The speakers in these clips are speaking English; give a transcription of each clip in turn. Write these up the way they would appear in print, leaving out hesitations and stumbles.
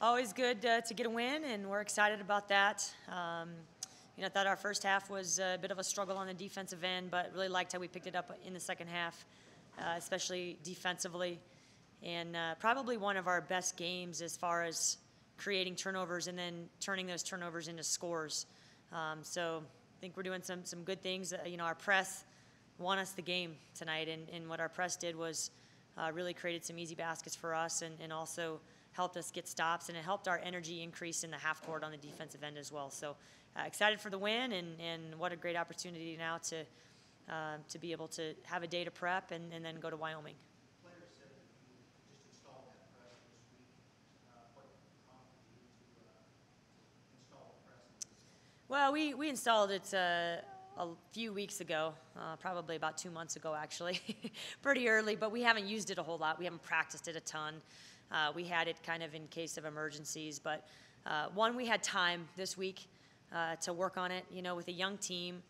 Always good to get a win, and we're excited about that. I thought our first half was a bit of a struggle on the defensive end, but really liked how we picked it up in the second half, especially defensively. And probably one of our best games as far as creating turnovers and then turning those turnovers into scores. So I think we're doing some good things. Our press won us the game tonight, and what our press did was really created some easy baskets for us and also helped us get stops, and it helped our energy increase in the half court on the defensive end as well. So excited for the win, and what a great opportunity now to be able to have a day to prep and then go to Wyoming. Players said that you just installed that press this week. What prompted you to install the press? Well, we installed it a few weeks ago, probably about 2 months ago, actually, pretty early, but we haven't used it a whole lot. We haven't practiced it a ton. We had it kind of in case of emergencies, but we had time this week to work on it. With a young team,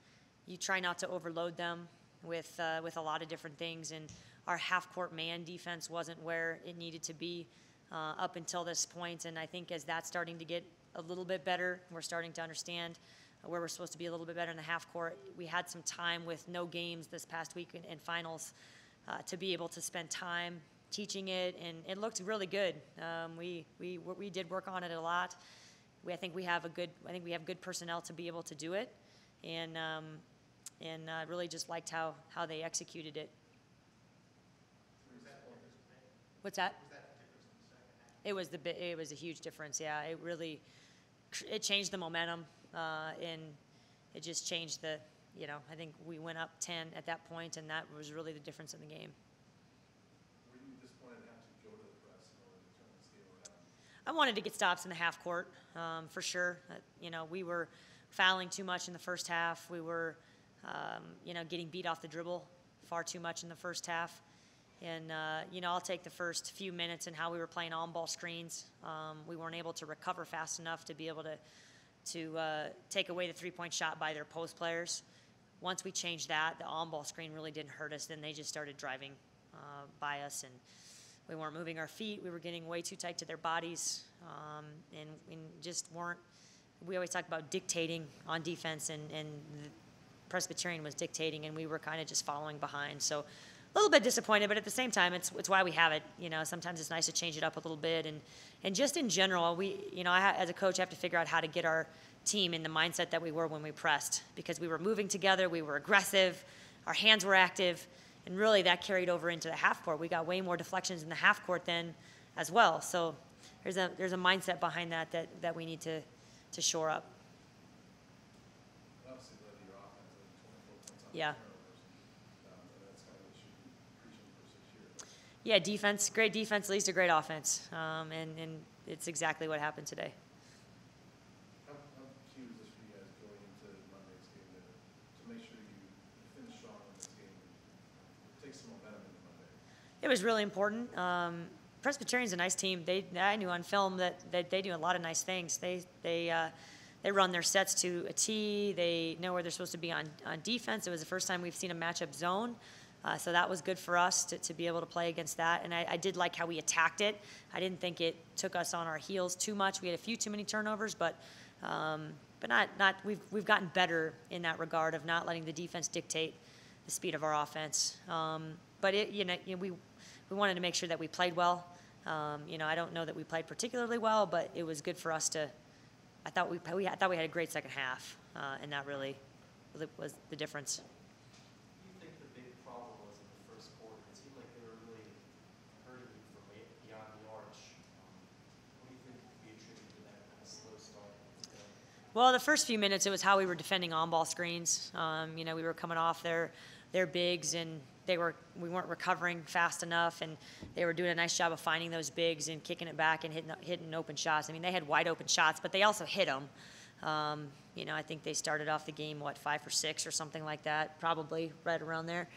you try not to overload them with a lot of different things, and our half-court man defense wasn't where it needed to be up until this point, and I think as that's starting to get a little bit better, we're starting to understand where we're supposed to be a little bit better in the half court. We had some time with no games this past week in finals to be able to spend time teaching it, and it looked really good. We did work on it a lot. I think we have good personnel to be able to do it, and really just liked how they executed it. What's that? It was a huge difference. Yeah, it changed the momentum, and it just changed the. I think we went up 10 at that point, and that was really the difference in the game. Were you disappointed to have to go to the press in order to turn this game around? I wanted to get stops in the half court, for sure. We were fouling too much in the first half. We were, getting beat off the dribble far too much in the first half. And, I'll take the first few minutes and how we were playing on-ball screens. We weren't able to recover fast enough to be able to take away the three-point shot by their post players. Once we changed that, the on-ball screen really didn't hurt us. Then they just started driving by us, and we weren't moving our feet. We were getting way too tight to their bodies, and we just weren't. We always talk about dictating on defense, and the Presbyterian was dictating, and we were kind of just following behind. So a little bit disappointed, but at the same time, it's why we have it. Sometimes it's nice to change it up a little bit, and just in general, as a coach, I have to figure out how to get our team in the mindset that we were when we pressed, because we were moving together, we were aggressive, our hands were active, and really that carried over into the half court. We got way more deflections in the half court then as well. So there's a mindset behind that we need to shore up. Obviously, led your offense at 24 points on Yeah. turnovers. That's kind of what you should be preaching for 6 years. Yeah, defense, great defense leads to great offense, and it's exactly what happened today. How key was this for you guys going into Monday's game to make sure you finish strong in this game and take some momentum into Monday? It was really important. Presbyterian's a nice team. I knew on film that they do a lot of nice things. They run their sets to a T. They know where they're supposed to be on defense. It was the first time we've seen a matchup zone. So that was good for us to be able to play against that. And I did like how we attacked it. I didn't think it took us on our heels too much. We had a few too many turnovers, but not. We've gotten better in that regard of not letting the defense dictate the speed of our offense. But we wanted to make sure that we played well. I don't know that we played particularly well, but it was good for us to. I thought we had a great second half, and that really was the difference. What do you think the big problem was in the first quarter? It seemed like they were really hurting from beyond the arch. What do you think could be attributed to that kind of slow start? Well, the first few minutes, it was how we were defending on-ball screens. We were coming off their bigs, and we weren't recovering fast enough, and they were doing a nice job of finding those bigs and kicking it back and hitting open shots. I mean, they had wide open shots, but they also hit them. I think they started off the game, 5 for 6 or something like that, probably right around there.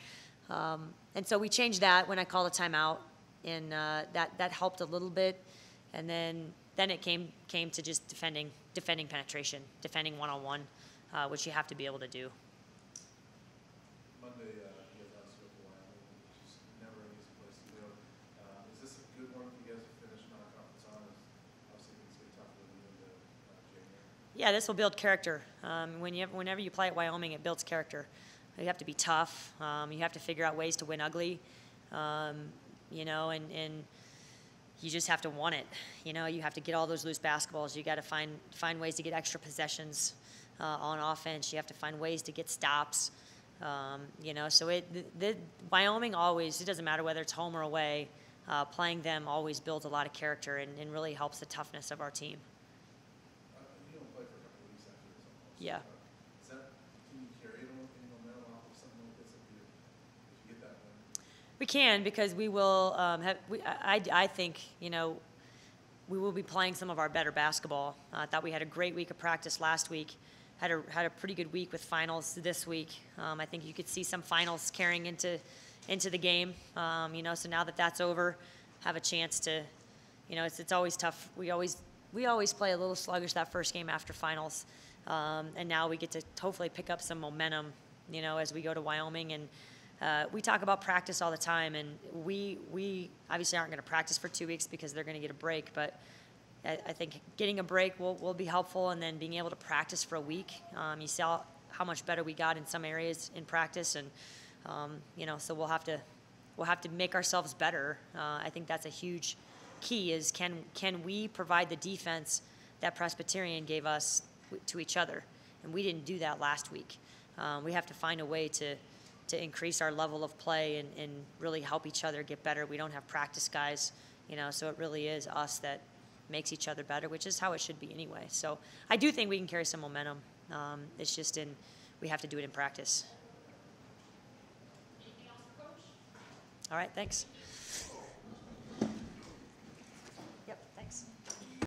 And so we changed that when I called a timeout, and that helped a little bit. And then it came to just defending penetration, defending one-on-one, which you have to be able to do. Monday, you guys obviously go to Wyoming, which is never an easy place to go. Is this a good one for you guys to finish non-conference on? Obviously, it's Yeah, this will build character. Whenever you play at Wyoming, it builds character. You have to be tough. You have to figure out ways to win ugly. You know, and you just have to want it. You know, you have to get all those loose basketballs. You got to find ways to get extra possessions on offense. You have to find ways to get stops. You know, so Wyoming always, it doesn't matter whether it's home or away, playing them always builds a lot of character and really helps the toughness of our team. You don't play for a couple of weeks after this almost. Yeah. Can you carry any momentum off of something like this if you get that win? We can, because we will I think, you know, we will be playing some of our better basketball. I thought we had a great week of practice last week. Had a pretty good week with finals this week. I think you could see some finals carrying into the game. You know, so now that that's over, have a chance to, you know, it's always tough. We always play a little sluggish that first game after finals, and now we get to hopefully pick up some momentum, you know, as we go to Wyoming. And we talk about practice all the time, and we obviously aren't going to practice for 2 weeks because they're going to get a break, but I think getting a break will be helpful, and then being able to practice for a week. You saw how much better we got in some areas in practice, and you know, so we'll have to make ourselves better. I think that's a huge key, is can we provide the defense that Presbyterian gave us to each other, and we didn't do that last week. We have to find a way to increase our level of play and really help each other get better. We don't have practice guys, you know, so it really is us that makes each other better, which is how it should be anyway. So I do think we can carry some momentum. It's just we have to do it in practice. Anything else for Coach? All right, thanks.